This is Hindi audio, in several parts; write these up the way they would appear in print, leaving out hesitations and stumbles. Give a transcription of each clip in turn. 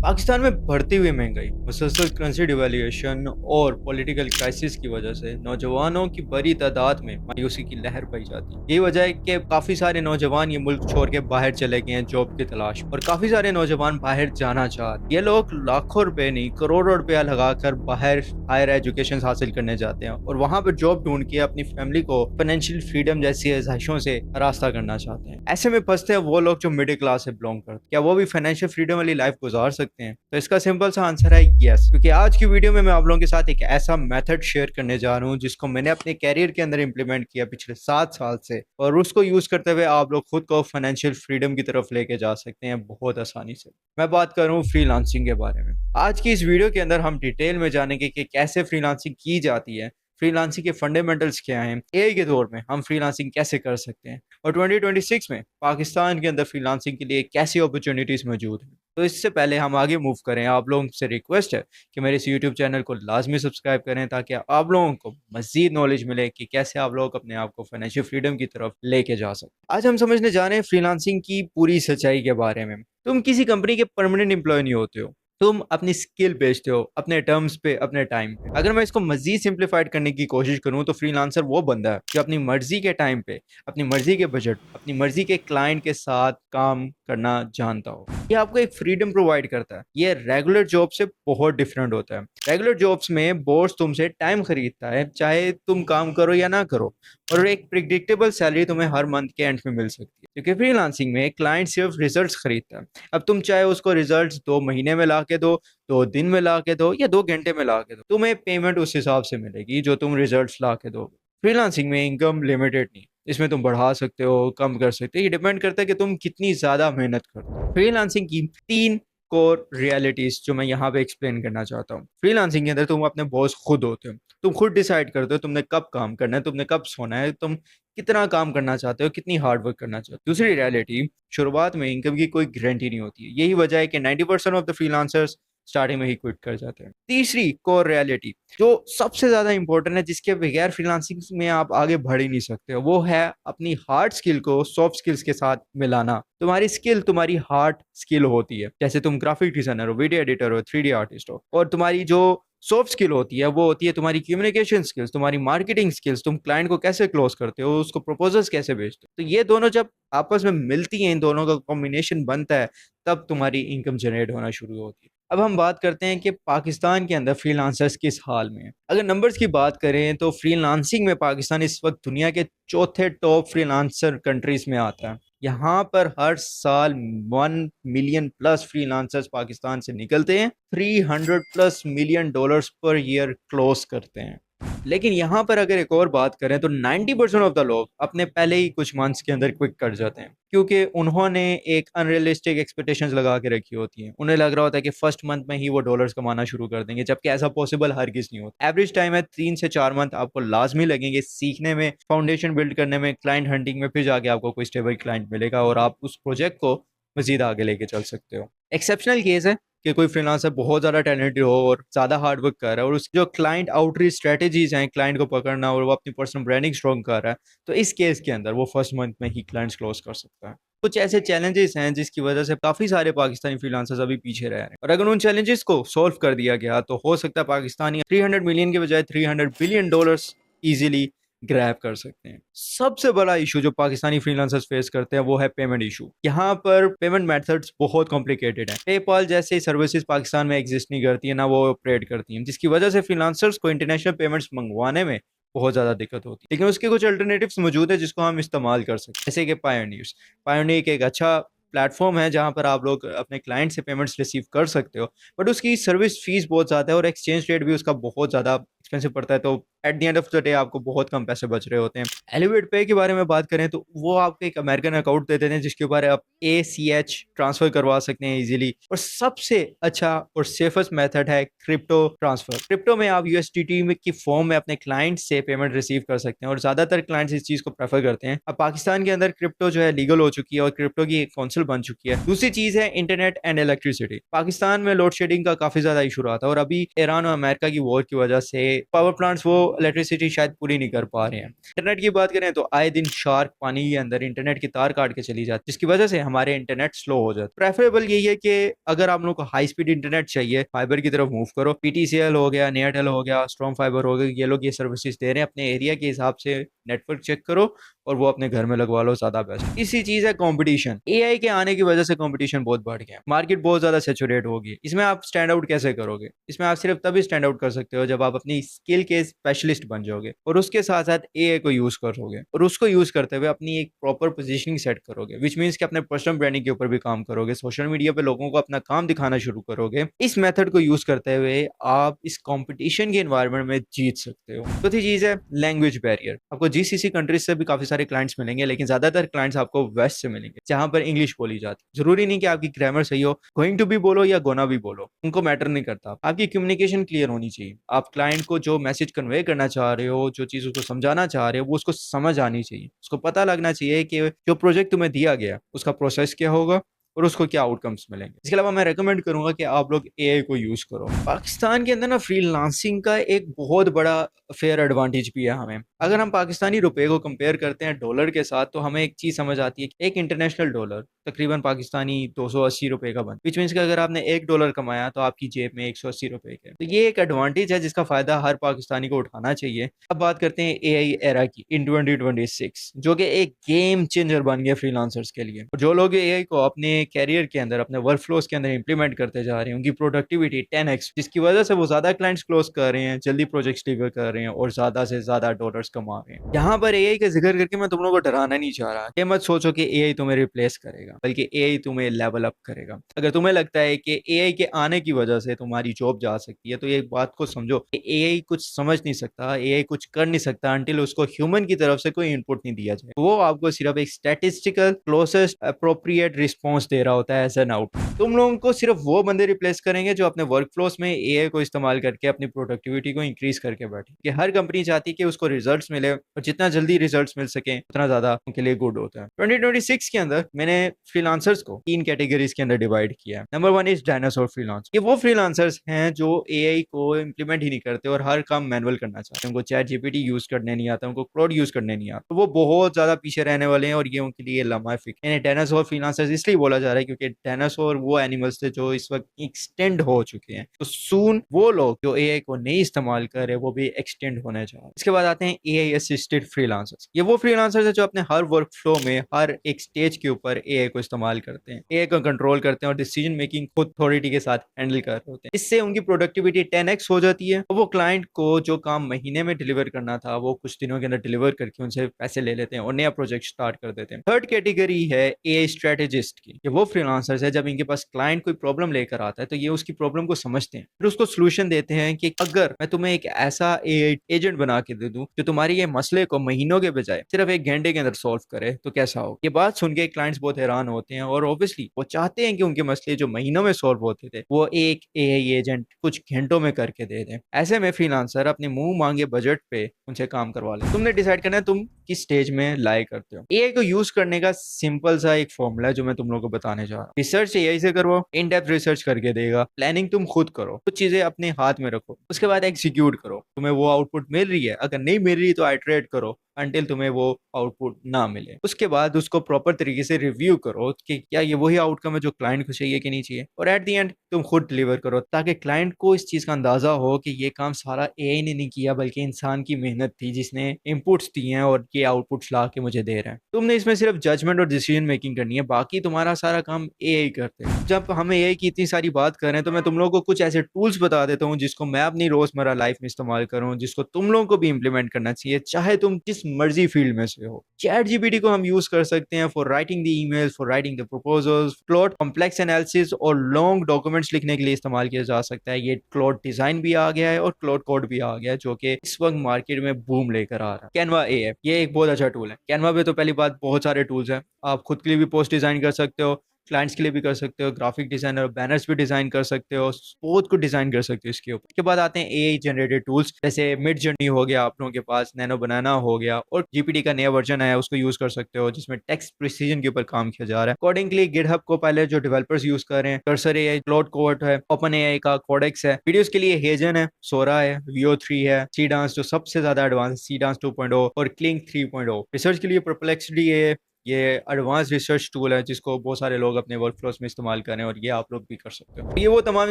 पाकिस्तान में बढ़ती हुई महंगाई, मुसलसल करेंसी डिवैल्यूएशन और पॉलिटिकल क्राइसिस की वजह से नौजवानों की बड़ी तादाद में मायूसी की लहर पाई जाती है। यही वजह है कि काफ़ी सारे नौजवान ये मुल्क छोड़ के बाहर चले गए हैं जॉब की तलाश, और काफ़ी सारे नौजवान बाहर जाना चाहते हैं। ये लोग लाखों रुपए नहीं करोड़ों रुपया लगाकर बाहर हायर एजुकेशन हासिल करने जाते हैं और वहाँ पर जॉब ढूंढ के अपनी फैमिली को फाइनेंशियल फ्रीडम जैसी आसाइशों से रास्ता करना चाहते हैं। ऐसे में फंसते हैं वो लोग जो मिडिल क्लास से बिलोंग करते हैं। क्या वो भी फाइनेंशियल फ्रीडम वाली लाइफ गुजार सकते हैं? तो इसका सिंपल सा आंसर है यस, क्योंकि आज की वीडियो में मैं आप लोगों के साथ एक ऐसा मेथड शेयर करने जा रहा हूँ जिसको मैंने अपने कैरियर के अंदर इंप्लीमेंट किया पिछले 7 साल से, और उसको यूज करते हुए आप लोग खुद को फाइनेंशियल फ्रीडम की तरफ लेके जा सकते हैं बहुत आसानी से। मैं बात कर रहा हूँ फ्रीलांसिंग के बारे में। आज की इस वीडियो के अंदर हम डिटेल में जानेंगे कि कैसे फ्रीलांसिंग की जाती है, फ्रीलांसिंग के फंडामेंटल्स क्या हैं, एआई के दौर में हम फ्रीलांसिंग कैसे कर सकते हैं, और 2026 में पाकिस्तान के अंदर फ्रीलांसिंग के लिए कैसी अपॉर्चुनिटीज मौजूद हैं। तो इससे पहले हम आगे मूव करें, आप लोगों से रिक्वेस्ट है कि मेरे इस यूट्यूब चैनल को लाजमी सब्सक्राइब करें ताकि आप लोगों को मजीद नॉलेज मिले कि कैसे आप लोग अपने आप को फाइनेंशियल फ्रीडम की तरफ लेके जा सकते। आज हम समझने जा रहे हैं फ्रीलांसिंग की पूरी सच्चाई के बारे में। तुम किसी कंपनी के परमानेंट एम्प्लॉय नहीं होते हो, तुम अपनी स्किल बेचते हो अपने टर्म्स पे, अपने टाइम पे। अगर मैं इसको मजीद सिंप्लीफाइड करने की कोशिश करूं तो फ्रीलांसर वो बंदा है जो अपनी मर्जी के टाइम पे, अपनी मर्जी के बजट, अपनी मर्जी के क्लाइंट के साथ काम करना जानता हो। ये आपको एक फ्रीडम प्रोवाइड करता है। ये रेगुलर जॉब से बहुत डिफरेंट होता है। रेगुलर जॉब्स में बॉस तुमसे टाइम खरीदता है, चाहे तुम काम करो या ना करो, और एक प्रिडिक्टेबल सैलरी तुम्हें हर मंथ के एंड में मिल सकती है। क्योंकि फ्रीलांसिंग में क्लाइंट सिर्फ रिजल्ट्स खरीदता है। अब तुम चाहे उसको रिजल्ट्स 2 महीने में ला के दो, 2 दिन में ला के दो, या 2 घंटे में ला के दो, तुम्हें पेमेंट उस हिसाब से मिलेगी जो तुम रिजल्ट्स ला के दो। फ्रीलांसिंग में इनकम लिमिटेड नहीं, इसमें तुम बढ़ा सकते हो, कम कर सकते हो। ये डिपेंड करता है कि तुम कितनी ज्यादा मेहनत करते हो। फ्रीलांसिंग की 3 कोर रियलिटीज जो मैं यहाँ पे एक्सप्लेन करना चाहता हूँ। फ्रीलांसिंग के अंदर तुम अपने बॉस खुद होते हो। तुम खुद डिसाइड करते हो तुमने कब काम करना है, तुमने कब सोना है, तुम कितना काम करना चाहते हो, कितनी हार्ड वर्क करना चाहते हो। दूसरी रियलिटी, शुरुआत में इनकम की कोई गारंटी नहीं होती है। यही वजह है कि 90% ऑफ द फ्रीलांसर्स स्टार्टिंग में ही क्विट कर जाते हैं। तीसरी कोर रियलिटी जो सबसे ज्यादा इंपॉर्टेंट है, जिसके बगैर फ्रीलांसिंग में आप आगे बढ़ ही नहीं सकते हो, वो है अपनी हार्ड स्किल को सॉफ्ट स्किल्स के साथ मिलाना। तुम्हारी स्किल तुम्हारी हार्ड स्किल होती है, जैसे तुम ग्राफिक डिजाइनर हो, वीडियो एडिटर हो, 3D आर्टिस्ट हो, और तुम्हारी जो सॉफ्ट स्किल होती है वो होती है तुम्हारी कम्युनिकेशन स्किल्स, तुम्हारी मार्केटिंग स्किल्स, तुम क्लाइंट को कैसे क्लोज करते हो, उसको प्रपोजल्स कैसे भेजते हो। तो ये दोनों जब आपस में मिलती हैं, इन दोनों का कॉम्बिनेशन बनता है, तब तुम्हारी इनकम जनरेट होना शुरू होती है। अब हम बात करते हैं कि पाकिस्तान के अंदर फ्रीलांसर्स किस हाल में है। अगर नंबर्स की बात करें तो फ्रीलांसिंग में पाकिस्तान इस वक्त दुनिया के चौथे टॉप फ्रीलांसर कंट्रीज में आता है। यहाँ पर हर साल 1 मिलियन प्लस फ्रीलांसर्स पाकिस्तान से निकलते हैं, 300+ million dollars per year close करते हैं। लेकिन यहाँ पर अगर एक और बात करें तो 90% ऑफ द लोग अपने पहले ही कुछ मंथ्स के अंदर क्विट कर जाते हैं, क्योंकि उन्होंने एक अनरियलिस्टिक एक्सपेक्टेशंस लगा के रखी होती हैं। उन्हें लग रहा होता है कि फर्स्ट मंथ में ही वो डॉलर्स कमाना शुरू कर देंगे, जबकि ऐसा पॉसिबल हरगिज नहीं होता। एवरेज टाइम है 3 से 4 मंथ आपको लाजमी लगेंगे सीखने में, फाउंडेशन बिल्ड करने में, क्लाइंट हंटिंग में, फिर जाके आपको कोई स्टेबल क्लाइंट मिलेगा और आप उस प्रोजेक्ट को मजीद आगे लेके चल सकते हो। एक्सेप्शनल केस है कि कोई फ्रीलांसर बहुत ज़्यादा टैलेंटेड हो और ज़्यादा हार्ड वर्क कर रहा है, और उसकी जो क्लाइंट आउटरीच स्ट्रेटेजीज हैं, क्लाइंट को पकड़ना, और वो अपनी पर्सनल ब्रांडिंग स्ट्रॉन्ग कर रहा है, तो इस केस के अंदर वो फर्स्ट मंथ में ही क्लाइंट्स क्लोज कर सकता है। कुछ ऐसे चैलेंजेस हैं जिसकी वजह से काफ़ी सारे पाकिस्तानी फ्रीलांसर्स अभी पीछे रह रहे हैं, और अगर उन चैलेंजेस को सॉल्व कर दिया गया तो हो सकता है पाकिस्तानी 300 मिलियन के बजाय 300 बिलियन डॉलर्स ईजिली ग्रैब कर सकते हैं। सबसे बड़ा इशू जो पाकिस्तानी फ्रीलांसर्स फेस करते हैं वो है पेमेंट इशू। यहाँ पर पेमेंट मेथड्स बहुत कॉम्प्लिकेटेड हैं। पेपाल जैसे सर्विसेज पाकिस्तान में एग्जिस्ट नहीं करती है, ना वो ऑपरेट करती हैं, जिसकी वजह से फ्रीलांसर्स को इंटरनेशनल पेमेंट्स मंगवाने में बहुत ज़्यादा दिक्कत होती है। लेकिन उसके कुछ अल्टरनेटिव्स मौजूद है जिसको हम इस्तेमाल कर सकते हैं, जैसे कि पायोनियर्स। पायोनियर एक अच्छा प्लेटफॉर्म है जहाँ पर आप लोग अपने क्लाइंट से पेमेंट्स रिसीव कर सकते हो, बट उसकी सर्विस फीस बहुत ज़्यादा है और एक्सचेंज रेट भी उसका बहुत ज़्यादा एक्सपेंसिव पड़ता है। तो at the end of the day आपको बहुत कम पैसे बच रहे होते हैं। एलिवेट पे के बारे में बात करें तो वो आपको एक अमेरिकन अकाउंट दे देते हैं जिसके ऊपर आप ACH ट्रांसफर करवा सकते हैं इजीली, और सबसे अच्छा और सेफेस्ट मेथड है क्रिप्टो ट्रांसफर। क्रिप्टो में आप USDT में की फॉर्म में अपने क्लाइंट से पेमेंट रिसीव कर सकते हैं, और ज्यादातर क्लाइंट्स इस चीज को प्रेफर करते हैं। अब पाकिस्तान के अंदर क्रिप्टो जो है लीगल हो चुकी है और क्रिप्टो की एक काउंसिल बन चुकी है। दूसरी चीज है इंटरनेट एंड इलेक्ट्रिसिटी। पाकिस्तान में लोड शेडिंग का काफी ज्यादा इशू रहा था, और अभी ईरान और अमेरिका की वॉर की वजह से पावर प्लांट्स वो इलेक्ट्रिसिटी शायद पूरी नहीं कर पा रहे हैं। इंटरनेट की बात करें तो आए दिन शार्क पानी के अंदर इंटरनेट की तार काट के चली जाती है, जिसकी वजह से हमारे इंटरनेट स्लो हो जाता है। प्रेफरेबल यही है कि अगर आप लोगों को हाई स्पीड इंटरनेट चाहिए, फाइबर की तरफ मूव करो। पीटीसीएल हो गया, एयरटेल हो गया, स्ट्रॉन्ग फाइबर हो गया, ये लोग ये सर्विसेज दे रहे हैं। अपने एरिया के हिसाब से नेटवर्क चेक करो और वो अपने घर में लगवा लो, ज्यादा बेस्ट। इसी चीज है कंपटीशन। एआई के आने की वजह से कंपटीशन बहुत बढ़ गया, मार्केट बहुत ज्यादा सेचुरेट होगी। इसमें आप स्टैंड आउट कैसे करोगे? इसमें आप सिर्फ तभी स्टैंड आउट कर सकते हो जब आप अपनी स्किल के स्पेशलिस्ट बन जाओगे और उसके साथ साथ एआई को यूज करोगे और उसको यूज करते हुए अपनी एक प्रॉपर पोजीशनिंग सेट करोगे, विच मीन्स कि अपने पर्सनल ब्रांडिंग के ऊपर भी काम करोगे, सोशल मीडिया पे लोगों को अपना काम दिखाना शुरू करोगे। इस मेथड को यूज करते हुए आप इस कंपटीशन के एनवायरनमेंट में जीत सकते हो। चौथी चीज है लैंग्वेज बैरियर। आपको जीसीसी कंट्रीज से भी काफी सारे क्लाइंट्स मिलेंगे, लेकिन ज्यादातर क्लाइंट्स आपको वेस्ट से मिलेंगे जहां पर इंग्लिश बोली जाती है। जरूरी नहीं कि आपकी ग्रामर सही हो, गोइंग टू भी बोलो या गोना भी बोलो, उनको मैटर नहीं करता। आपकी कम्युनिकेशन क्लियर होनी चाहिए। आप क्लाइंट को जो मैसेज कन्वे करना चाह रहे हो, जो चीज उसको समझाना चाह रहे हो, वो उसको समझ आनी चाहिए। उसको पता लगना चाहिए कि जो प्रोजेक्ट तुम्हें दिया गया उसका प्रोसेस क्या होगा और उसको क्या आउटकम्स मिलेंगे। इसके अलावा मैं रेकमेंड करूंगा कि आप लोग एआई को यूज करो। पाकिस्तान के अंदर ना फ्रीलांसिंग का एक बहुत बड़ा फेयर एडवांटेज भी है हमें। अगर हम पाकिस्तानी रुपए को कंपेयर करते हैं डॉलर के साथ, तो हमें एक चीज समझ आती है कि एक इंटरनेशनल डॉलर तकरीबन पाकिस्तानी 280 रुपए का बन, विच मीन्स कि अगर आपने $1 कमाया तो आपकी जेब में 180 रुपए के। तो ये एक एडवांटेज है जिसका फायदा हर पाकिस्तानी को उठाना चाहिए। अब बात करते हैं एआई एरा की इन 2026, जो कि एक गेम चेंजर बन गया फ्रीलांसर्स के लिए। जो लोग एआई को अपने कैरियर के अंदर, अपने वर्क फ्लोज के अंदर इंप्लीमेंट करते जा रहे हैं, उनकी प्रोडक्टिविटी 10x, जिसकी वजह से वो ज्यादा क्लाइंट्स क्लोज कर रहे हैं, जल्दी प्रोजेक्ट्स डिलीवर कर रहे हैं और ज्यादा से ज्यादा डॉलर्स कमा रहे हैं। यहाँ पर एआई का जिक्र करके मैं तुम लोगों को डराना नहीं चाह रहा कि मत सोचो कि एआई तुम्हें रिप्लेस करेगा, बल्कि एआई तुम्हें लेवल अप करेगा। अगर तुम्हें लगता है कि एआई के आने की वजह से तुम्हारी जॉब जा सकती है, तो ये बात को समझो कि एआई कुछ समझ नहीं सकता, एआई कुछ कर नहीं सकता अंटिल उसको ह्यूमन की तरफ से कोई इनपुट नहीं दिया जाए। वो आपको सिर्फ एक स्टैटिस्टिकल क्लोजेस्ट अप्रोप्रिएट रिस्पॉन्स दे रहा होता है एज एन आउट। तुम लोगों को सिर्फ वो बंदे रिप्लेस करेंगे जो अपने वर्क फ्लोस में एआई को इस्तेमाल करके अपनी प्रोडक्टिविटी को इंक्रीज करके बैठे। कि हर कंपनी चाहती है कि उसको रिजल्ट्स मिले और जितना जल्दी रिजल्ट्स मिल सके उतना ज्यादा उनके लिए गुड होता है। 2026 के अंदर मैंने फ्रीलांसर्स को 3 कैटेगरीज के अंदर डिवाइड किया है। Number 1 is dinosaur freelance. ये वो फ्रीलांसर्स हैं जो एआई को इम्प्लीमेंट ही नहीं करते और हर काम मैनुअल करना चाहते हैं। उनको चैट जीपीटी यूज करने नहीं आता, उनको क्लाउड यूज करने नहीं आता, तो वो बहुत ज्यादा पीछे रहने वाले हैं और ये उनके लिए लम्हा फिक्र। इन्हें डायनासोर फ्रीलांसर्स इसलिए बोला जा रहा है क्योंकि डायनासोर वो एनिमल्स थे जो इस वक्त एक्सटेंड हो चुके हैं। तो सून वो लोग जो एआई को नहीं इस्तेमाल कर रहे वो भी एक्सटेंड होने जा रहे हैं। इसके बाद आते हैं एआई असिस्टेड फ्रीलांसर्स। ये वो फ्रीलांसर्स है जो अपने हर वर्क फ्लो में हर एक स्टेज के ऊपर एआई को इस्तेमाल करते हैं, एआई को कंट्रोल करते हैं और डिसीजन मेकिंग खुद अथॉरिटी के साथ हैंडल कर रहे होते हैं। इससे उनकी प्रोडक्टिविटी 10x हो जाती है और वो क्लाइंट को जो काम महीने में डिलीवर करना था वो कुछ दिनों के अंदर डिलीवर करके उनसे पैसे ले लेते हैं और नया प्रोजेक्ट स्टार्ट कर देते हैं। थर्ड कैटेगरी है एआई स्ट्रेटेजिस्ट की। ये वो फ्रीलांसर्स है जब इनके पास क्लाइंट कोई प्रॉब्लम लेकर आता है तो ये उसकी प्रॉब्लम को समझते हैं, फिर उसको सोल्यूशन देते हैं कि अगर मैं तुम्हें एक ऐसा एआई एजेंट बना के दे दूं जो तुम्हारी ये मसले को महीनों के बजाय सिर्फ 1 घंटे के अंदर सॉल्व करे तो कैसा हो। ये बात सुन के क्लाइंट्स बहुत हैरान होते हैं और ऑब्वियसली वो चाहते हैं कि उनके मसले जो महीनों में सॉल्व होते थे वो एक एआई एजेंट कुछ घंटों में करके दे दें। ऐसे में फ्रीलांसर अपने मुंह मांगे बजट पे उनसे काम करवा ले। तुमने डिसाइड करना है तुम किस स्टेज में लाई करते हो। एआई को यूज करने का सिंपल सा एक फॉर्मूला है जो मैं तुम लोगों को बताने जा रहा हूँ। रिसर्च एआई से करो, इन डेप्थ रिसर्च करके देगा, प्लानिंग तुम खुद करो, कुछ चीजें अपने हाथ में रखो, उसके बाद एग्जीक्यूट करो। तुम्हें वो आउटपुट मिल रही है, अगर नहीं मिल रही तो आइटरेट करो अंटिल तुम्हें वो आउटपुट ना मिले। उसके बाद उसको प्रॉपर तरीके से रिव्यू करो कि क्या ये वही आउटकम है जो क्लाइंट को चाहिए कि नहीं चाहिए, और एट द एंड तुम खुद डिलीवर करो ताकि क्लाइंट को इस चीज का अंदाजा हो कि ये काम सारा एआई ने नहीं किया बल्कि इंसान की मेहनत थी जिसने इनपुट्स दिए हैं और ये आउटपुट्स ला के मुझे दे रहे हैं। तुमने इसमें सिर्फ जजमेंट और डिसीजन मेकिंग करनी है, बाकी तुम्हारा सारा काम एआई करते हैं। जब हम एआई की इतनी सारी बात कर रहे हैं तो मैं तुम लोगों को कुछ ऐसे टूल्स बता देता हूँ जिसको मैं अपनी रोजमर्रा लाइफ में इस्तेमाल करूँ, जिसको तुम लोगों को भी इंप्लीमेंट करना चाहिए चाहे तुम जिस मर्जी फील्ड में से हो। चैट जीपीटी को हम यूज कर सकते हैं for writing the emails, for writing the proposals, cloud complex analysis और लॉन्ग डॉक्यूमेंट्स लिखने के लिए इस्तेमाल किया जा सकता है। ये क्लाउड डिजाइन भी आ गया है और क्लाउड कोड भी आ गया है जो कि इस वक्त मार्केट में बूम लेकर आ रहा है। कैनवा एआई ये एक बहुत अच्छा टूल है। कैनवा पे तो पहली बात बहुत सारे टूल्स हैं, आप खुद के लिए भी पोस्ट डिजाइन कर सकते हो, क्लाइंट्स के लिए भी कर सकते हो, ग्राफिक डिजाइनर बैनर्स भी डिजाइन कर सकते हो, बहुत कुछ डिजाइन कर सकते हो इसके ऊपर। इसके बाद आते हैं एआई जनरेटेड टूल्स, जैसे मिड जर्नी हो गया आप लोगों के पास, नैनो बनाना हो गया, और जीपीटी का नया वर्जन आया उसको यूज कर सकते हो जिसमें टेक्स्ट प्रिसीजन के ऊपर काम किया जा रहा है। कोडिंग के लिए गिटहब को पहले जो डेवलपर्स यूज कर रहे हैं, कर्सर एआई, क्लाउड कोड है, ओपन एआई का कोडेक्स है, वीडियोस के लिए हेजन है, सोरा है, वीओ 3 है, सी डांस जो सबसे ज्यादा एडवांस, सी डांस 2.0 और क्लिंग 3.0। रिसर्च के लिए परप्लेक्सिटी है, ये एडवांस रिसर्च टूल है जिसको बहुत सारे लोग अपने वर्क फ्लोस में इस्तेमाल करें, और ये आप लोग भी कर सकते हो। ये वो तमाम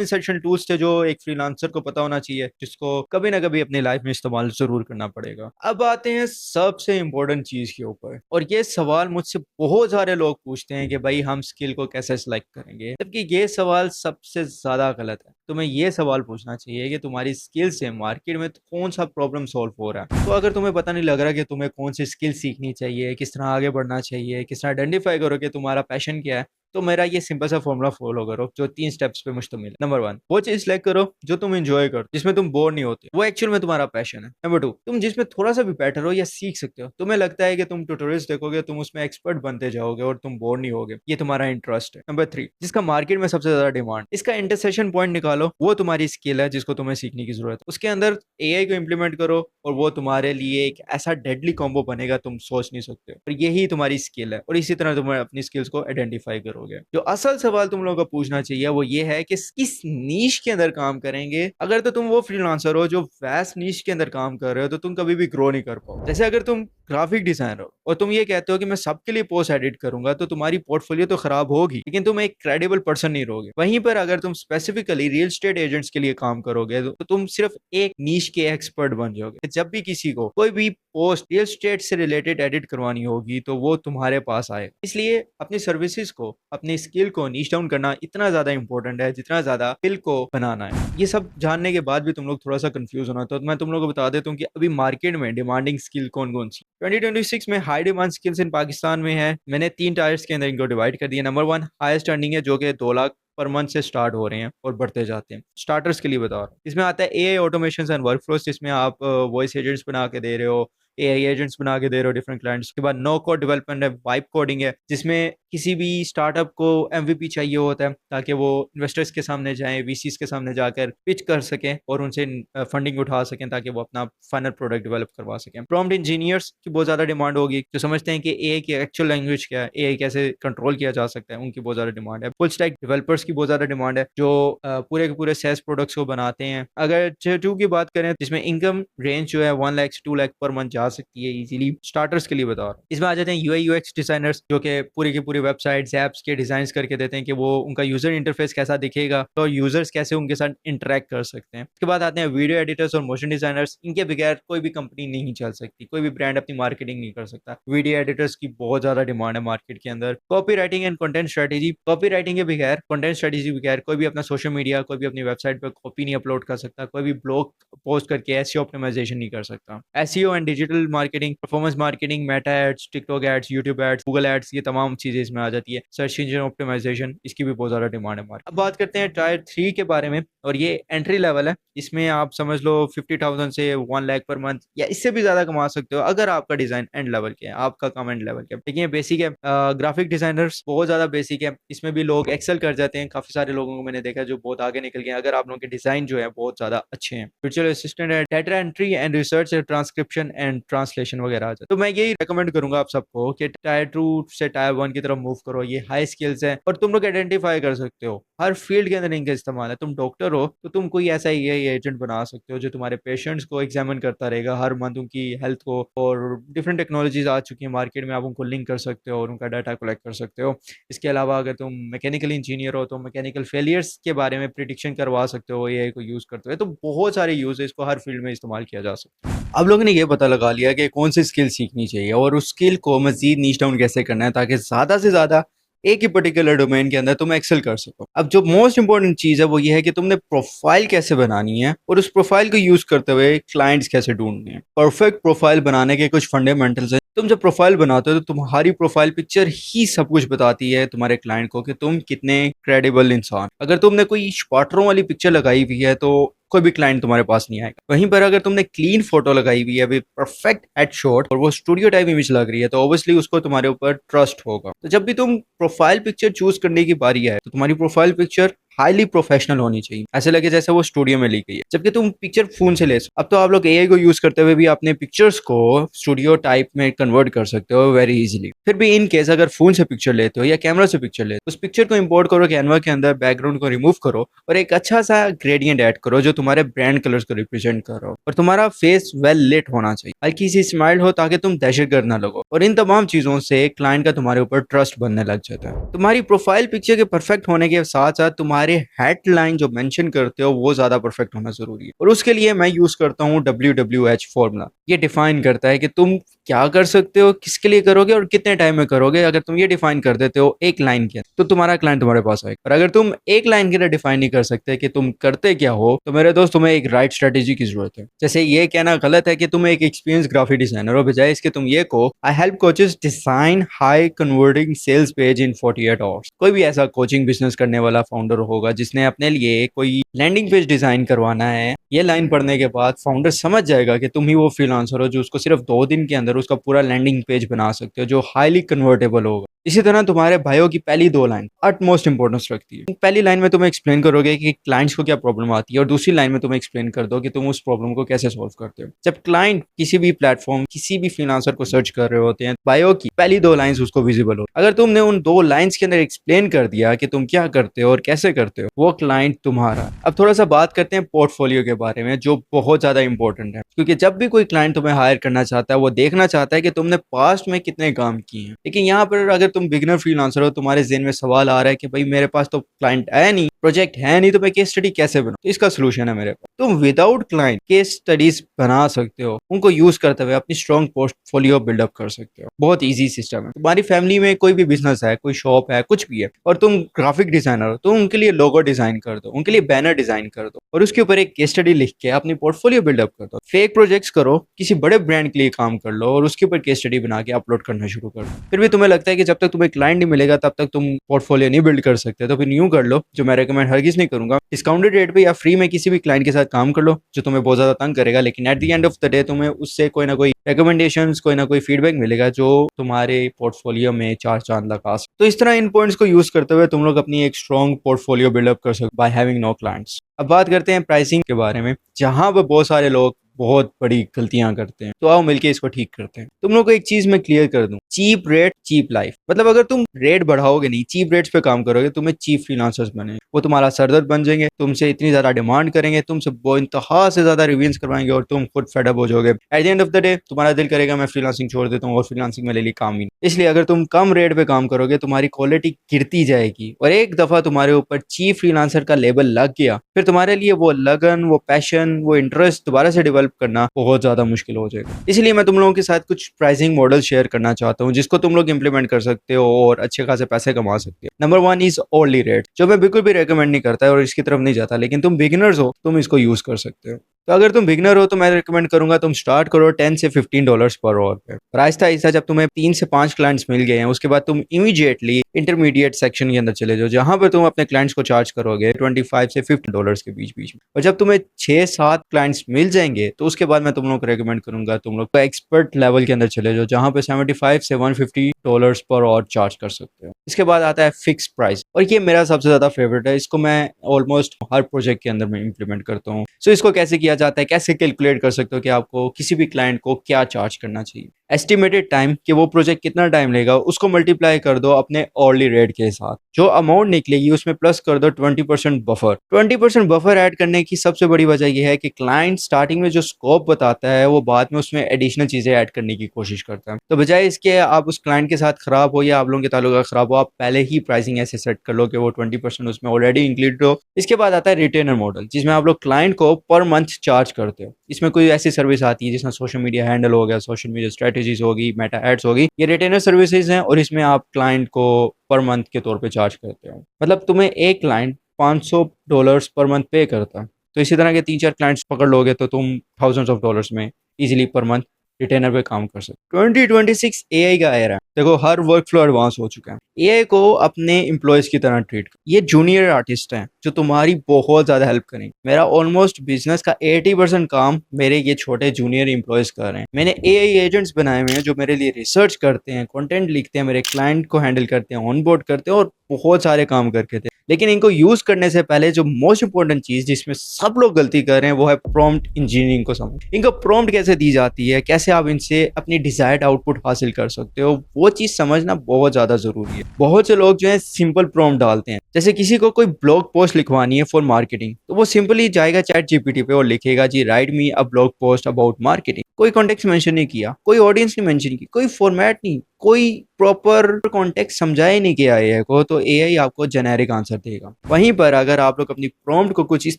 इंसेक्शन टूल्स थे जो एक फ्रीलांसर को पता होना चाहिए, जिसको कभी ना कभी अपनी लाइफ में इस्तेमाल जरूर करना पड़ेगा। अब आते हैं सबसे इंपॉर्टेंट चीज के ऊपर, और ये सवाल मुझसे बहुत सारे लोग पूछते हैं कि भाई हम स्किल को कैसे सिलेक्ट करेंगे, जबकि ये सवाल सबसे ज्यादा गलत है। तुम्हें ये सवाल पूछना चाहिए कि तुम्हारी स्किल से मार्केट में कौन सा प्रॉब्लम सॉल्व हो रहा है। तो अगर तुम्हें पता नहीं लग रहा कि तुम्हें कौन सी स्किल सीखनी चाहिए, किस तरह आगे बढ़ना चाहिए, किस तरह आइडेंटिफाई करो कि तुम्हारा पैशन क्या है, तो मेरा ये सिंपल सा फॉर्मूला फॉलो करो जो 3 स्टेप्स पे मुश्तमिल है। नंबर 1, वो चीज सिलेक्ट करो जो तुम एंजॉय करो, जिसमें तुम बोर नहीं होते, वो एक्चुअल में तुम्हारा पैशन है। नंबर 2, तुम जिसमें थोड़ा सा भी बेटर हो या सीख सकते हो, तुम्हें लगता है कि तुम ट्यूटोरियल्स देखोगे तुम उसमें एक्सपर्ट बनते जाओगे और तुम बोर नहीं होगे, ये तुम्हारा इंटरेस्ट है। नंबर 3, जिसका मार्केट में सबसे ज्यादा डिमांड, इसका इंटरसेक्शन पॉइंट निकालो, वो तुम्हारी स्किल है जिसको तुम्हें सीखने की जरूरत है। उसके अंदर एआई को इम्प्लीमेंट करो और वो तुम्हारे लिए एक ऐसा डेडली कॉम्बो बनेगा तुम सोच नहीं सकते, और यही तुम्हारी स्किल है। और इसी तरह तुम अपनी स्किल्स को आइडेंटिफाई करोगे। जो असल सवाल तुम लोगों को पूछना चाहिए वो ये है कि किस नीश के अंदर काम करेंगे। अगर तो तुम वो फ्रीलांसर हो जो वैस्ट नीश के अंदर काम कर रहे हो, तो तुम कभी भी ग्रो नहीं कर पाओ। जैसे अगर तुम ग्राफिक डिजाइनर हो और तुम ये कहते हो कि मैं सबके लिए पोस्ट एडिट करूंगा, तो तुम्हारी पोर्टफोलियो तो खराब होगी, लेकिन तुम एक क्रेडिबल पर्सन नहीं रहोगे। वहीं पर अगर तुम स्पेसिफिकली रियल एस्टेट एजेंट्स के लिए काम करोगे, तो तुम सिर्फ एक नीश के एक्सपर्ट बन जाओगे। जब भी किसी को कोई भी पोस्ट रियल एस्टेट से रिलेटेड एडिट करवानी होगी, तो वो तुम्हारे पास आएगा। इसलिए अपनी सर्विसेज को, अपनी स्किल को नीश डाउन करना इतना ज्यादा इंपॉर्टेंट है जितना ज्यादा स्किल को बनाना है। ये सब जानने के बाद भी तुम लोग थोड़ा सा कंफ्यूज होना, तो मैं तुम लोग को बता देता हूँ कि अभी मार्केट में डिमांडिंग स्किल कौन कौन सी 2026 में high demand skills in Pakistan में है। मैंने 3 टायर्स के अंदर इनको डिवाइड कर दिया। नंबर 1 हाईएस्ट अर्निंग है, जो कि 2 लाख पर मंथ से स्टार्ट हो रहे हैं और बढ़ते जाते हैं। स्टार्टर्स के लिए बता रहा हूँ, इसमें आता है एआई ऑटोमेशन एंड वर्कफ्लोस, जिसमें आप वॉइस एजेंट्स बना के दे रहे हो, एआई एजेंट्स बना के दे रहे हो डिफरेंट क्लाइंट्स के बाद। नो कोड डेवलपमेंट है, वाइब कोडिंग है, जिसमें किसी भी स्टार्टअप को एमवीपी चाहिए होता है ताकि वो इन्वेस्टर्स के सामने जाएं, वीसीस के सामने जाकर पिच कर सकें और उनसे फंडिंग उठा सकें ताकि वो अपना फाइनल प्रोडक्ट डेवलप करवा सकें। प्रॉम्प्ट इंजीनियर्स की बहुत ज्यादा डिमांड होगी, जो समझते हैं कि एआई की एक्चुअल लैंग्वेज क्या है, एआई कैसे कंट्रोल किया जा सकता है, उनकी बहुत ज्यादा डिमांड है। फुल स्टैक डेवलपर्स की बहुत ज्यादा डिमांड है, जो पूरे के पूरे सेस प्रोडक्ट्स को बनाते हैं। अगर Tier 2 की बात करें, जिसमें इनकम रेंज जो है 1 लाख से 2 लाख पर मंथ जा सकती है इजीली। स्टार्टर्स के लिए बता रहा हूँ। इसमें आ जाते हैं यूआई यूएक्स डिजाइनर्स, जो कि पूरी की पूरी वेबसाइट्स एप्स के डिजाइन करके देते हैं कि वो उनका यूजर इंटरफेस कैसा दिखेगा तो यूजर्स कैसे उनके साथ इंटरेक्ट कर सकते हैं। उसके बाद आते हैं वीडियो एडिटर्स और मोशन डिजाइनर्स। इनके बगैर कोई भी कंपनी नहीं चल सकती, कोई भी ब्रांड अपनी मार्केटिंग नहीं कर सकता। वीडियो एडिटर्स की बहुत ज्यादा डिमांड है मार्केट के अंदर। Copy writing and content strategy, copy writing के बगैर, कंटेंट स्ट्रेटेजी बगैर कोई भी अपना सोशल मीडिया, कोई भी अपनी वेबसाइट पर कॉपी नहीं अपलोड कर सकता, कोई भी ब्लॉग पोस्ट करके एसईओ ऑप्टिमाइजेशन नहीं कर सकता। SEO and digital marketing, performance marketing, Meta ads, TikTok ads, YouTube ads, Google ads, ये तमाम चीजें इसमें आ जाती है। सर्च इंजन ऑप्टिमाइजेशन, इसकी भी बहुत ज्यादा डिमांड है मार्केट। अब बात करते हैं टायर 3 के बारे में, और ये एंट्री लेवल है। इसमें आप समझ लो 50,000 से 1 लाख पर मंथ या इससे भी ज्यादा कमा सकते हो अगर आपका डिजाइन एंड लेवल के है, आपका काम एंड लेवल के। लेकिन ये बेसिक है। ग्राफिक डिजाइनर्स बहुत ज्यादा बेसिक है, इसमें भी लोग एक्सेल कर जाते हैं। काफी सारे लोगों को मैंने देखा जो बहुत आगे निकल गए अगर आप लोगों के डिजाइन जो है बहुत ज्यादा अच्छे हैं। वर्चुअल असिस्टेंट है, data entry and research, transcription and translation वगैरह आ जाते। तो मैं यही रेकमेंड करूंगा आप सबको कि टायर 2 से टायर 1 की तरफ मूव करो। ये हाई स्किल्स है और तुम लोग आइडेंटिफाई कर सकते हो हर फील्ड के अंदर इनका इस्तेमाल है। तुम डॉक्टर हो तो तुम कोई ऐसा एआई एजेंट बना सकते हो जो तुम्हारे पेशेंट्स को एग्जामिन करता रहेगा हर मंथ, उनकी हेल्थ को। और डिफरेंट टेक्नोलॉजीज आ चुकी हैं मार्केट में, आप उनको लिंक कर सकते हो और उनका डाटा कलेक्ट कर सकते हो। इसके अलावा अगर तुम मैकेनिकल इंजीनियर हो तो मैकेनिकल फेलियर्स के बारे में प्रिडिक्शन करवा सकते हो एआई को यूज करते हुए। तो बहुत सारे यूज है, इसको हर फील्ड में इस्तेमाल किया जा सकता है। अब लोगों ने ये पता लगा लिया कि कौन सी स्किल सीखनी चाहिए और उस स्किल को मजीद नीच डाउन कैसे करना है ताकि ज्यादा से ज्यादा एक ही पर्टिकुलर डोमेन के अंदर तुम एक्सेल कर सको। अब जो मोस्ट इंपॉर्टेंट चीज है वो ये है कि तुमने प्रोफाइल कैसे बनानी है और उस प्रोफाइल को यूज करते हुए क्लाइंट्स कैसे ढूंढने हैं। परफेक्ट प्रोफाइल बनाने के कुछ फंडामेंटल्स हैं तुम जब प्रोफाइल बनाते हो तो तुम्हारी प्रोफाइल पिक्चर ही सब कुछ बताती है तुम्हारे क्लाइंट को कि तुम कितने क्रेडिबल इंसान। अगर तुमने कोई स्पॉटरों वाली पिक्चर लगाई हुई है तो कोई भी क्लाइंट तुम्हारे पास नहीं आएगा। वहीं पर अगर तुमने क्लीन फोटो लगाई हुई है विद परफेक्ट हेडशॉट और वो स्टूडियो टाइप इमेज लग रही है तो ऑब्वियसली उसको तुम्हारे ऊपर ट्रस्ट होगा। तो जब भी तुम प्रोफाइल पिक्चर चूज करने की बारी है तो तुम्हारी प्रोफाइल पिक्चर हाईली प्रोफेशनल होनी चाहिए, ऐसे लगे जैसे वो स्टूडियो में ली गई है। जबकि तुम पिक्चर फोन से ले सकते। अब तो आप लोग एआई को यूज करते हुए भी अपने पिक्चर्स को स्टूडियो टाइप में कन्वर्ट कर सकते हो वेरी इजीली। फिर भी इन केस अगर फोन से पिक्चर लेते हो या कैमरा से पिक्चर लेते हो, उस पिक्चर को इंपोर्ट करो कैनवा के अंदर, बैकग्राउंड को रिमूव करो और एक अच्छा सा ग्रेडियंट ऐड करो जो तुम्हारे ब्रांड कलर्स को रिप्रेजेंट कर रहा हो। और तुम्हारा फेस वेल लिट होना चाहिए, हल्की सी स्माइल हो ताकि तुम दहशतगर्द ना लगो। और इन तमाम चीजों से क्लाइंट का तुम्हारे ऊपर ट्रस्ट बनने लग जाता है। तुम्हारी प्रोफाइल पिक्चर के परफेक्ट होने के साथ साथ तुम्हारे हेडलाइन जो मेंशन करते हो वो ज्यादा परफेक्ट होना जरूरी है। और उसके लिए मैं यूज करता हूँ WWH फॉर्मूला। ये डिफाइन करता है कि तुम क्या कर सकते हो, किसके लिए करोगे और कितने टाइम में करोगे। अगर तुम ये डिफाइन कर देते हो एक लाइन के तो तुम्हारा क्लाइंट तुम्हारे पास आएगा। और अगर तुम एक लाइन के लिए डिफाइन नहीं कर सकते कि तुम करते क्या हो तो मेरे दोस्त तुम्हें एक राइट स्ट्रेटेजी की जरूरत है। जैसे ये कहना गलत है कि तुम एक एक्सपीरियंस ग्राफिक डिजाइनर हो, बजाय इसके तुम ये कहो I help coaches design high converting sales page in 48 hours. कोई भी ऐसा कोचिंग बिजनेस करने वाला फाउंडर होगा जिसने अपने लिए कोई लैंडिंग पेज डिजाइन करवाना है, ये लाइन पढ़ने के बाद फाउंडर समझ जाएगा कि तुम ही वो फ्रीलांसर हो जो उसको सिर्फ 2 दिन के अंदर उसका पूरा लैंडिंग पेज बना सकते हो जो हाईली कन्वर्टेबल होगा। इसी तरह तुम्हारे बायो की पहली 2 लाइन अटमोस्ट इंपॉर्टेंस रखती है। पहली लाइन में तुम्हें एक्सप्लेन करोगे कि क्लाइंट्स को क्या प्रॉब्लम आती है और दूसरी लाइन में तुम्हें एक्सप्लेन कर दो कि तुम उस प्रॉब्लम को कैसे सॉल्व करते हो। जब क्लाइंट किसी भी प्लेटफॉर्म किसी भी फ्रीलांसर को सर्च कर रहे होते हैं, बायो की पहली 2 लाइन्स उसको विजिबल हो। अगर तुमने उन 2 लाइन्स के अंदर एक्सप्लेन कर दिया कि तुम क्या करते हो और कैसे करते हो, वो क्लाइंट तुम्हारा है। अब थोड़ा सा बात करते हैं पोर्टफोलियो के बारे में जो बहुत ज्यादा इंपॉर्टेंट है, क्योंकि जब भी कोई क्लाइंट तुम्हें हायर करना चाहता है वो देखना चाहता है कि तुमने पास्ट में कितने काम किए हैं। लेकिन यहाँ पर अगर तुम बिगिनर फ्रीलांसर हो, तुम्हारे ज़हन में सवाल आ रहा है कि भाई मेरे पास तो क्लाइंट है नहीं, प्रोजेक्ट है नहीं, तो मैं केस स्टडी कैसे बनाऊं। तो इसका सोल्यूशन है मेरे पास। तुम विदाउट क्लाइंट केस स्टडीज बना सकते हो, उनको यूज करते हुए अपनी स्ट्रॉन्ग पोर्टफोलियो बिल्डअप कर सकते हो। बहुत ईजी सिस्टम है। तुम्हारी फैमिली में कोई भी बिजनेस है, कोई शॉप है, कुछ भी है और तुम ग्राफिक डिजाइनर हो तो उनके लिए लोगो डिजाइन कर दो, उनके लिए बैनर डिजाइन कर दो और उसके ऊपर एक केस स्टडी लिख के अपनी पोर्टफोलियो बिल्डअप कर दो। फेक प्रोजेक्ट्स करो, किसी बड़े ब्रांड के लिए काम कर लो और उसके ऊपर केस स्टडी बना के अपलोड करना शुरू कर दो। फिर भी तुम्हें लगता है कि जब तक तुम्हें क्लाइंट नहीं मिलेगा तब तक तुम पोर्टफोलियो नहीं बिल्ड कर सकते, तो फिर यूं कर लो जो मैं रेकमेंड हरगिज नहीं करूंगा। डिस्काउंटेड रेट पे या फ्री में किसी भी क्लाइंट के साथ काम कर लो जो तुम्हें बहुत ज्यादा तंग करेगा, लेकिन at the end of the day तुम्हें उससे कोई ना कोई रिकमेंडेशंस, कोई ना कोई फीडबैक मिलेगा जो तुम्हारे पोर्टफोलियो में चार चांद लगा सकते। तो इस तरह इन पॉइंट्स को यूज करते हुए तुम लोग अपनी एक स्ट्रॉन्ग पोर्टफोलियो बिल्डअप कर सकते बाय हैविंग नो क्लाइंट्स। अब बात करते हैं प्राइसिंग के बारे में, जहां पर बहुत सारे लोग बहुत बड़ी गलतियां करते हैं। तो आओ मिलके इसको ठीक करते हैं। तुम लोग को एक चीज मैं क्लियर कर दूं, चीप रेट चीप लाइफ। मतलब अगर तुम रेट बढ़ाओगे नहीं, चीप रेट्स पे काम करोगे, तुम्हें चीप फ्रीलांसर्स बने, वो तुम्हारा सरदर्द बन जाएंगे, तुमसे इतनी ज्यादा डिमांड करेंगे, तुमसे वो इंतहा से ज्यादा रिव्यूज करवाएंगे और तुम खुद फेडअप हो जाओगे। At the end of the day तुम्हारा दिल करेगा मैं फ्रीलांसिंग छोड़ देता हूँ और फ्रीलांसिंग में ले ली काम ही नहीं। इसलिए अगर तुम कम रेट पे काम करोगे तुम्हारी क्वालिटी गिरती जाएगी और एक दफा तुम्हारे ऊपर चीप फ्रीलांसर का लेबल लग गया फिर तुम्हारे लिए वो लगन, वो पैशन, वो इंटरेस्ट दोबारा से डेवलप करना बहुत ज्यादा मुश्किल हो जाएगा। इसलिए मैं तुम लोगों के साथ कुछ प्राइसिंग मॉडल शेयर करना चाहता हूँ जिसको तुम लोग इंप्लीमेंट कर सकते हो और अच्छे खासे पैसे कमा सकते हो। नंबर 1 इज ऑर्ली रेट, जो मैं बिल्कुल भी रेकमेंड नहीं करता और इसकी तरफ नहीं जाता, लेकिन तुम बिगिनर्स हो तुम इसको यूज कर सकते हो। तो अगर तुम बिगनर हो तो मैं रिकमेंड करूंगा तुम स्टार्ट करो $10 से $15 पर आवर पे। और आहिस्ता आहिस्ता जब तुम्हें 3 से 5 क्लाइंट्स मिल गए हैं उसके बाद तुम इमीडिएटली इंटरमीडिएट सेक्शन के अंदर चले जाओ जहां पर तुम अपने क्लाइंट्स को चार्ज करोगे $25 से $50 के बीच बीच में। और जब तुम्हें 6-7 क्लाइंट्स मिल जाएंगे तो उसके बाद मैं तुम लोग को रेकमेंड करूंगा तुम लोग को एक्सपर्ट लेवल के अंदर चले जाओ जहां पे $75 से $150 पर आवर चार्ज कर सकते हो। इसके बाद आता है फिक्स प्राइस और ये मेरा सबसे ज्यादा फेवरेट है। इसको मैं ऑलमोस्ट हर प्रोजेक्ट के अंदर मैं इंप्लीमेंट करता हूँ। सो इसको कैसे किया जाता है, कैसे कैलकुलेट कर सकते हो कि आपको किसी भी क्लाइंट को क्या चार्ज करना चाहिए। एस्टिमेटेड टाइम कि वो प्रोजेक्ट कितना टाइम लेगा उसको मल्टीप्लाई कर दो अपने ऑर्ली रेट के साथ, जो अमाउंट निकलेगी उसमें प्लस कर दो 20% बफर। 20% बफर ऐड करने की सबसे बड़ी वजह यह है कि क्लाइंट स्टार्टिंग में जो स्कोप बताता है वो बाद में उसमें एडिशनल चीजें ऐड करने की कोशिश करता है। तो बजाय इसके आप उस क्लाइंट के साथ खराब हो या आप लोगों के ताल्लुका खराब हो, आप पहले ही प्राइसिंग ऐसे सेट कर लो कि वो 20% उसमें ऑलरेडी इंक्लूड हो। इसके बाद आता है रिटेनर मॉडल जिसमें आप लोग क्लाइंट को पर मंथ चार्ज करते हो। इसमें कोई ऐसी सर्विस आती है जिसमें सोशल मीडिया हैंडल हो गया, सोशल मीडिया स्ट्रेटेजीज होगी, मेटा एड्स होगी, ये रिटेनर सर्विसेज हैं और इसमें आप क्लाइंट को पर मंथ के तौर पे चार्ज करते हो। मतलब तुम्हें एक क्लाइंट $500 पर मंथ पे करता है, तो इसी तरह के 3-4 क्लाइंट्स पकड़ लोगे तो तुम $1000s में इजीली पर मंथ रिटेनर पे काम कर सकते। 2026 एआई का एरा है। देखो हर वर्क फ्लो एडवांस हो चुका है। एआई को अपने एम्प्लॉयज की तरह ट्रीट कर। ये जूनियर आर्टिस्ट हैं जो तुम्हारी बहुत ज्यादा हेल्प करेंगे। मेरा ऑलमोस्ट बिजनेस का 80% काम मेरे ये छोटे जूनियर एम्प्लॉयज कर रहे हैं। मैंने एआई एजेंट्स बनाए हुए हैं जो मेरे लिए रिसर्च करते हैं, कंटेंट लिखते हैं, मेरे क्लाइंट को हैंडल करते हैं, ऑनबोर्ड करते हैं और बहुत सारे काम करके थे। लेकिन इनको यूज करने से पहले जो मोस्ट इंपॉर्टेंट चीज जिसमें सब लोग गलती कर रहे हैं वो है प्रॉम्प्ट इंजीनियरिंग को समझ। इनको प्रॉम्प्ट कैसे दी जाती है, कैसे आप इनसे अपनी डिजायर्ड आउटपुट हासिल कर सकते हो, वो चीज समझना बहुत ज्यादा जरूरी है। बहुत से लोग जो है सिंपल प्रॉम्प्ट डालते हैं। जैसे किसी को कोई ब्लॉग पोस्ट लिखवानी है फॉर मार्केटिंग, तो वो सिंपली जाएगा चैट जीपीटी पे और लिखेगा जी write me a blog post about marketing. कोई कॉन्टेक्स्ट मेंशन नहीं किया, कोई ऑडियंस नहीं मेंशन की, कोई फॉर्मेट नहीं, कोई प्रॉपर कॉन्टेक्स्ट समझाया नहीं किया एआई को, तो एआई आपको जेनेरिक आंसर देगा। वहीं पर अगर आप लोग अपनी प्रॉम्प्ट को कुछ इस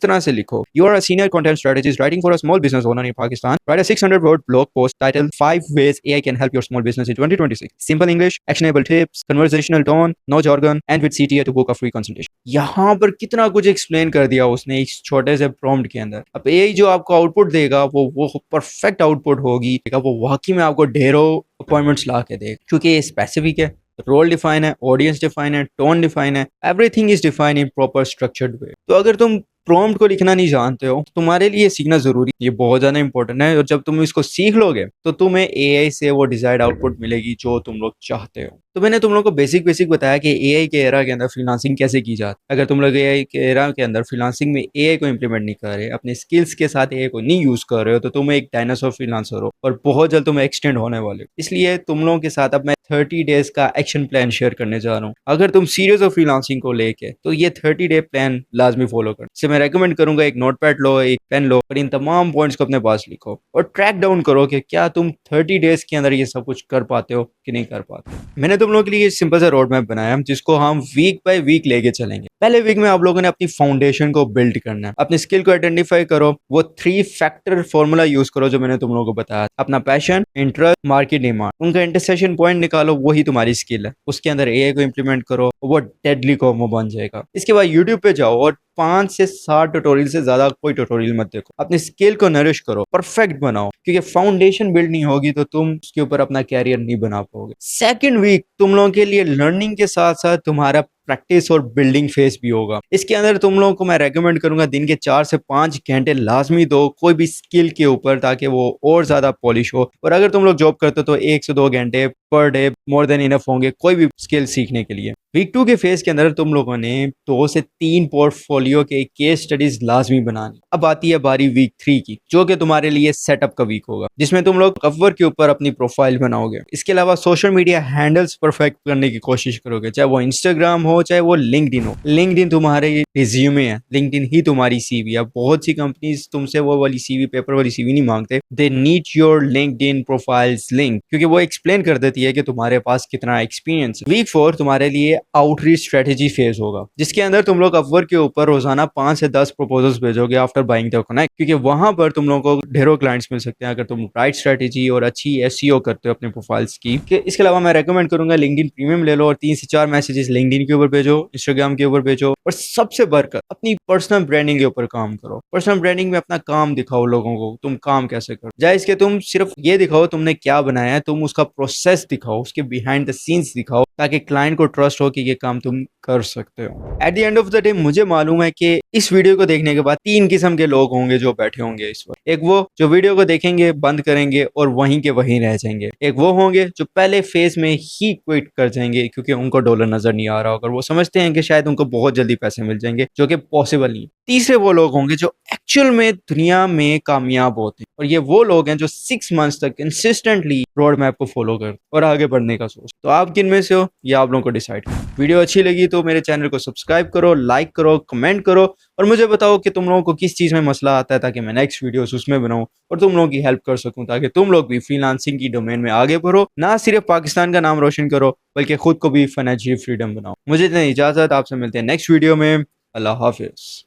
तरह से लिखो, you are a senior content strategist writing for a small business owner in Pakistan, write a 600 word blog post title 5 ways AI can help your small business in 2026, simple English, actionable tips, conversational tone, no jargon, and with CTA to book a free consultation. यहाँ पर कितना कुछ एक्सप्लेन कर दिया उसने इस छोटे से प्रॉम्प्ट के अंदर। अब एआई जो आपको आउटपुट देगा वो परफेक्ट आउटपुट होगी, वो वाकई में आपको ढेरों अपॉइंटमेंट्स ला के देगा, क्योंकि ये स्पेसिफिक है, रोल डिफाइन है, ऑडियंस डिफाइन है, टोन डिफाइन है, everything is define in proper structured way. तो अगर तुम प्रॉम्प्ट को लिखना नहीं जानते हो तो तुम्हारे लिए सीखना जरूरी, ये बहुत ज्यादा इंपॉर्टेंट है। और जब तुम इसको सीख लोगे तो तुम्हें एआई से वो डिजायर्ड आउटपुट मिलेगी जो तुम लोग चाहते हो। तो मैंने तुम लोग को बेसिक बताया कि एआई के एरा के अंदर फ्रीलांसिंग कैसे की जाती है। अगर तुम लोग एआई के एरा के अंदर फ्रीलांसिंग में एआई को इंप्लीमेंट नहीं कर रहे, अपने स्किल्स के साथ एआई को नहीं यूज कर रहे हो, तो तुम एक डायनासोर फ्रीलांसर हो और बहुत जल्द तुम एक्सटेंड होने वाले हो। इसलिए तुम लोगों के साथ अब मैं 30 डेज का एक्शन प्लान शेयर करने जा रहा हूँ। अगर तुम सीरियस हो फ्रीलांसिंग को लेके तो ये 30 डे प्लान लाजमी फॉलो कर। इससे मैं रेकमेंड करूंगा एक नोटपैड लो, एक पेन लो और इन तमाम पॉइंट्स को अपने पास लिखो और ट्रैक डाउन करो कि क्या तुम 30 डेज के अंदर ये सब कुछ कर पाते हो कि नहीं कर पाते। मैंने तुम लोगों के लिए सिंपल सा रोड मैप बनाया जिसको हम वीक बाय वीक लेके चलेंगे। पहले वीक में आप लोगों ने अपनी फाउंडेशन को बिल्ड करना है, अपनी स्किल को आइडेंटिफाई करो, वो 3 फैक्टर फॉर्मूला यूज करो जो मैंने तुम लोगों को बताया, अपना पैशन, इंटरेस्ट, मार्केट डिमांड, उनका इंटरसेक्शन पॉइंट निकालो, वही तुम्हारी स्किल है। उसके अंदर एआई को इंप्लीमेंट करो, वो डेडली कॉम्बो बन जाएगा। इसके बाद यूट्यूब पे जाओ और 5 से 7 ट्यूटोरियल से ज्यादा कोई ट्यूटोरियल मत देखो, अपनी स्किल को नरिश करो, परफेक्ट बनाओ, क्योंकि फाउंडेशन बिल्ड नहीं होगी तो तुम उसके ऊपर अपना कैरियर नहीं बना पाओगे। सेकंड वीक तुम लोगों के लिए लर्निंग के साथ साथ तुम्हारा प्रैक्टिस और बिल्डिंग फेस भी होगा। इसके अंदर तुम लोगों को मैं रेकमेंड करूंगा दिन के 4 से 5 घंटे लाजमी दो कोई भी स्किल के ऊपर, ताकि वो और ज्यादा पॉलिश हो। और अगर तुम लोग जॉब करते हो तो 1 से 2 घंटे per day more than enough होंगे कोई भी स्किल सीखने के लिए। वीक 2 के फेज के अंदर तुम लोगों ने 2 से 3 पोर्टफोलियो के केस स्टडीज लाजमी बनानी। अब आती है बारी वीक 3 की, जो कि तुम्हारे लिए सेटअप का वीक होगा, जिसमें तुम लोग कवर के ऊपर अपनी प्रोफाइल बनाओगे। इसके अलावा सोशल मीडिया हैंडल्स परफेक्ट करने की कोशिश करोगे, चाहे वो इंस्टाग्राम हो चाहे वो लिंक्डइन हो। लिंक्डइन तुम्हारे रिज्यूमे है, लिंक्डइन ही तुम्हारी सीवी है। बहुत सी कंपनीज तुमसे वो वाली सीवी, पेपर वाली सीवी नहीं मांगते, they need your LinkedIn profiles link, क्योंकि वो एक्सप्लेन कर देती है कि तुम्हारे पास कितना एक्सपीरियंस है। वीक 4 तुम्हारे लिए आउटरीच स्ट्रेटेजी फेज होगा, जिसके अंदर तुम लोग अपवर्क के ऊपर रोजाना 5 से 10 प्रपोजल्स भेजोगे आफ्टर बाइंग द कनेक्ट, क्योंकि वहां पर तुम लोगों को ढेरों क्लाइंट्स मिल सकते हैं अगर तुम राइट स्ट्रेटेजी और अच्छी एसईओ करते हो अपने प्रोफाइल्स की। इसके अलावा मैं रेकमेंड करूंगा लिंक्डइन प्रीमियम ले लो और 3 से 4 मैसेजेस लिंक्डइन के ऊपर भेजो, इंस्टाग्राम के ऊपर भेजो, और सबसे बढ़कर अपनी पर्सनल ब्रांडिंग के ऊपर काम करो। पर्सनल ब्रांडिंग में अपना काम दिखाओ लोगों को, तुम काम कैसे करो। जाए इसके तुम सिर्फ ये दिखाओ तुमने क्या बनाया है, तुम उसका प्रोसेस दिखाओ, उसके बिहाइंड द सीन्स दिखाओ, ताकि क्लाइंट को ट्रस्ट हो कि ये काम तुम कर सकते हो। At the end of the day मुझे मालूम है कि इस वीडियो को देखने के बाद 3 किस्म के लोग होंगे जो बैठे होंगे इस वक्त। एक वो जो वीडियो को देखेंगे, बंद करेंगे और वहीं के वहीं रह जाएंगे। एक वो होंगे जो पहले फेज में ही क्विट कर जाएंगे क्योंकि उनको डॉलर नजर नहीं आ रहा होगा, वो समझते हैं कि शायद उनको बहुत जल्दी पैसे मिल जाएंगे, जो कि पॉसिबल नहीं। तीसरे वो लोग होंगे जो एक्चुअल में दुनिया में कामयाब होते हैं, और ये वो लोग हैं जो 6 मंथ्स तक कंसिस्टेंटली रोड मैप को फॉलो करते और आगे बढ़ने का सोच। तो आप किन में से हो ये आप लोगों को डिसाइड करो। वीडियो अच्छी लगी तो मेरे चैनल को सब्सक्राइब करो, लाइक करो, कमेंट करो, और मुझे बताओ कि तुम लोगों को किस चीज में मसला आता है, ताकि मैं नेक्स्ट वीडियोस उसमें बनाऊं और तुम लोगों की हेल्प कर सकूं, ताकि तुम लोग भी फ्रीलांसिंग की डोमेन में आगे बढ़ो, ना सिर्फ पाकिस्तान का नाम रोशन करो बल्कि खुद को भी फाइनेंशियल फ्रीडम बनाओ। मुझे इतनी इजाजत, आपसे मिलते हैं नेक्स्ट वीडियो में। अल्लाह हाफिज।